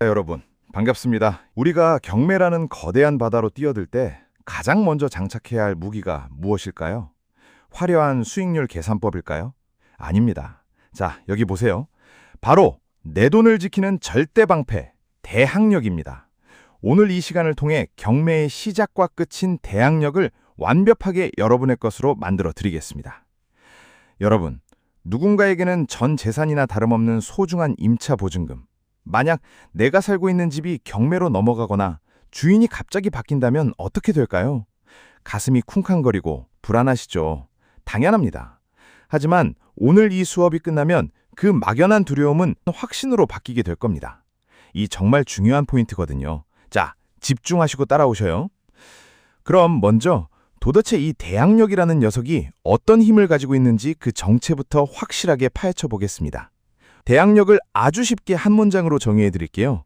여러분, 반갑습니다. 우리가 경매라는 거대한 바다로 뛰어들 때 가장 먼저 장착해야 할 무기가 무엇일까요? 화려한 수익률 계산법일까요? 아닙니다. 자, 여기 보세요. 바로 내 돈을 지키는 절대 방패, 대항력입니다. 오늘 이 시간을 통해 경매의 시작과 끝인 대항력을 완벽하게 여러분의 것으로 만들어 드리겠습니다. 여러분, 누군가에게는 전 재산이나 다름없는 소중한 임차 보증금, 만약 내가 살고 있는 집이 경매로 넘어가거나 주인이 갑자기 바뀐다면 어떻게 될까요? 가슴이 쿵쾅거리고 불안하시죠? 당연합니다. 하지만 오늘 이 수업이 끝나면 그 막연한 두려움은 확신으로 바뀌게 될 겁니다. 이 정말 중요한 포인트거든요. 자, 집중하시고 따라오셔요. 그럼 먼저 도대체 이 대항력이라는 녀석이 어떤 힘을 가지고 있는지 그 정체부터 확실하게 파헤쳐 보겠습니다. 대항력을 아주 쉽게 한 문장으로 정의해 드릴게요.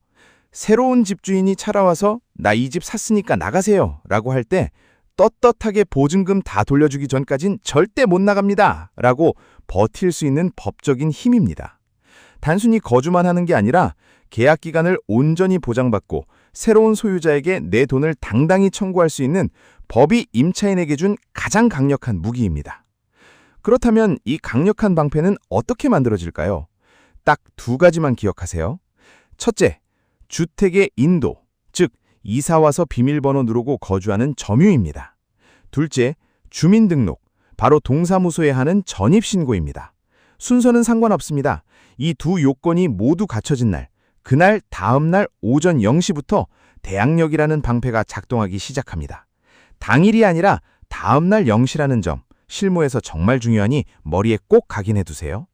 새로운 집주인이 찾아와서 나 이 집 샀으니까 나가세요 라고 할 때 떳떳하게 보증금 다 돌려주기 전까진 절대 못 나갑니다 라고 버틸 수 있는 법적인 힘입니다. 단순히 거주만 하는 게 아니라 계약 기간을 온전히 보장받고 새로운 소유자에게 내 돈을 당당히 청구할 수 있는 법이 임차인에게 준 가장 강력한 무기입니다. 그렇다면 이 강력한 방패는 어떻게 만들어질까요? 딱 두 가지만 기억하세요. 첫째, 주택의 인도, 즉 이사와서 비밀번호 누르고 거주하는 점유입니다. 둘째, 주민등록, 바로 동사무소에 하는 전입신고입니다. 순서는 상관없습니다. 이 두 요건이 모두 갖춰진 날, 그날 다음 날 오전 0시부터 대항력이라는 방패가 작동하기 시작합니다. 당일이 아니라 다음 날 0시라는 점, 실무에서 정말 중요하니 머리에 꼭 각인해 두세요.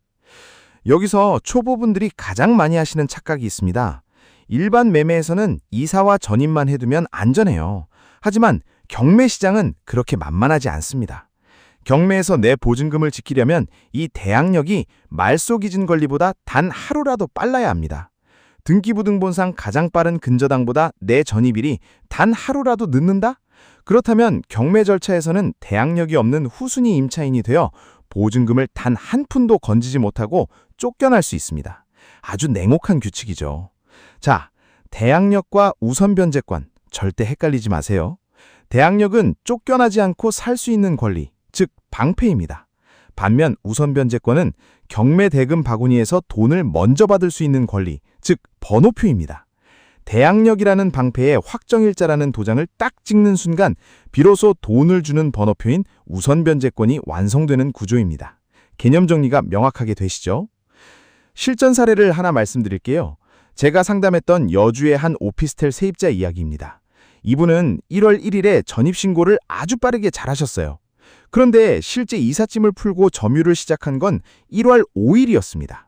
여기서 초보분들이 가장 많이 하시는 착각이 있습니다. 일반 매매에서는 이사와 전입만 해두면 안전해요. 하지만 경매 시장은 그렇게 만만하지 않습니다. 경매에서 내 보증금을 지키려면 이 대항력이 말소기준 권리보다 단 하루라도 빨라야 합니다. 등기부등본상 가장 빠른 근저당보다 내 전입일이 단 하루라도 늦는다? 그렇다면 경매 절차에서는 대항력이 없는 후순위 임차인이 되어 보증금을 단 한 푼도 건지지 못하고 쫓겨날 수 있습니다. 아주 냉혹한 규칙이죠. 자, 대항력과 우선변제권 절대 헷갈리지 마세요. 대항력은 쫓겨나지 않고 살 수 있는 권리, 즉 방패입니다. 반면 우선변제권은 경매 대금 바구니에서 돈을 먼저 받을 수 있는 권리, 즉 번호표입니다. 대항력이라는 방패에 확정일자라는 도장을 딱 찍는 순간 비로소 돈을 주는 번호표인 우선변제권이 완성되는 구조입니다. 개념 정리가 명확하게 되시죠? 실전 사례를 하나 말씀드릴게요. 제가 상담했던 여주의 한 오피스텔 세입자 이야기입니다. 이분은 1월 1일에 전입신고를 아주 빠르게 잘하셨어요. 그런데 실제 이삿짐을 풀고 점유를 시작한 건 1월 5일이었습니다.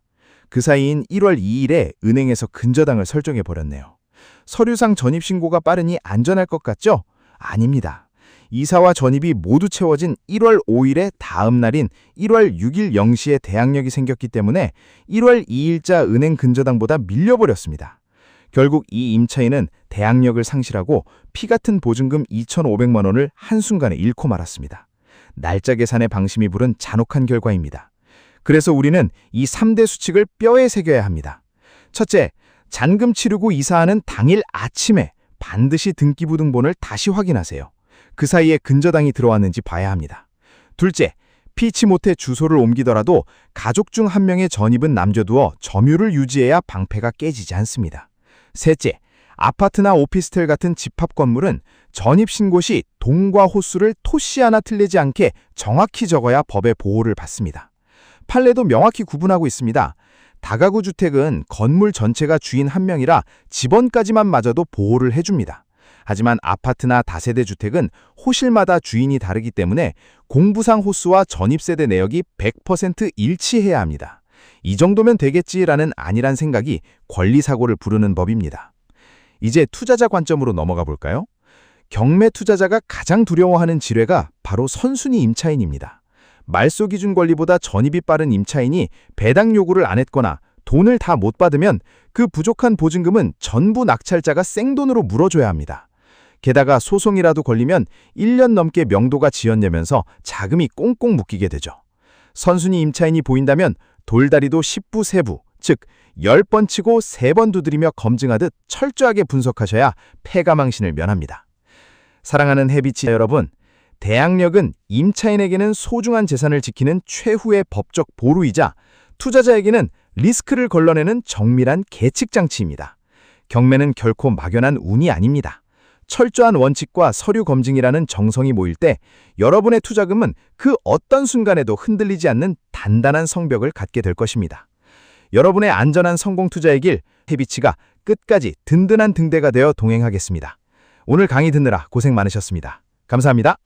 그 사이인 1월 2일에 은행에서 근저당을 설정해버렸네요. 서류상 전입신고가 빠르니 안전할 것 같죠? 아닙니다. 이사와 전입이 모두 채워진 1월 5일의 다음 날인 1월 6일 0시에 대항력이 생겼기 때문에 1월 2일자 은행 근저당보다 밀려버렸습니다. 결국 이 임차인은 대항력을 상실하고 피 같은 보증금 2,500만 원을 한순간에 잃고 말았습니다. 날짜 계산에 방심이 부른 잔혹한 결과입니다. 그래서 우리는 이 3대 수칙을 뼈에 새겨야 합니다. 첫째, 잔금 치르고 이사하는 당일 아침에 반드시 등기부등본을 다시 확인하세요. 그 사이에 근저당이 들어왔는지 봐야 합니다. 둘째, 피치 못해 주소를 옮기더라도 가족 중 한 명의 전입은 남겨두어 점유를 유지해야 방패가 깨지지 않습니다. 셋째, 아파트나 오피스텔 같은 집합 건물은 전입신고 시 동과 호수를 토씨 하나 틀리지 않게 정확히 적어야 법의 보호를 받습니다. 판례도 명확히 구분하고 있습니다. 다가구 주택은 건물 전체가 주인 한 명이라 집원까지만 맞아도 보호를 해줍니다. 하지만 아파트나 다세대 주택은 호실마다 주인이 다르기 때문에 공부상 호수와 전입세대 내역이 100% 일치해야 합니다. 이 정도면 되겠지라는 안일한 생각이 권리사고를 부르는 법입니다. 이제 투자자 관점으로 넘어가 볼까요? 경매 투자자가 가장 두려워하는 지뢰가 바로 선순위 임차인입니다. 말소 기준 권리보다 전입이 빠른 임차인이 배당 요구를 안 했거나 돈을 다 못 받으면 그 부족한 보증금은 전부 낙찰자가 생돈으로 물어줘야 합니다. 게다가 소송이라도 걸리면 1년 넘게 명도가 지연되면서 자금이 꽁꽁 묶이게 되죠. 선순위 임차인이 보인다면 돌다리도 10부 세부, 즉 10번 치고 3번 두드리며 검증하듯 철저하게 분석하셔야 패가망신을 면합니다. 사랑하는 해비치 여러분, 대항력은 임차인에게는 소중한 재산을 지키는 최후의 법적 보루이자 투자자에게는 리스크를 걸러내는 정밀한 계측 장치입니다. 경매는 결코 막연한 운이 아닙니다. 철저한 원칙과 서류 검증이라는 정성이 모일 때 여러분의 투자금은 그 어떤 순간에도 흔들리지 않는 단단한 성벽을 갖게 될 것입니다. 여러분의 안전한 성공 투자의 길, 해비치가 끝까지 든든한 등대가 되어 동행하겠습니다. 오늘 강의 듣느라 고생 많으셨습니다. 감사합니다.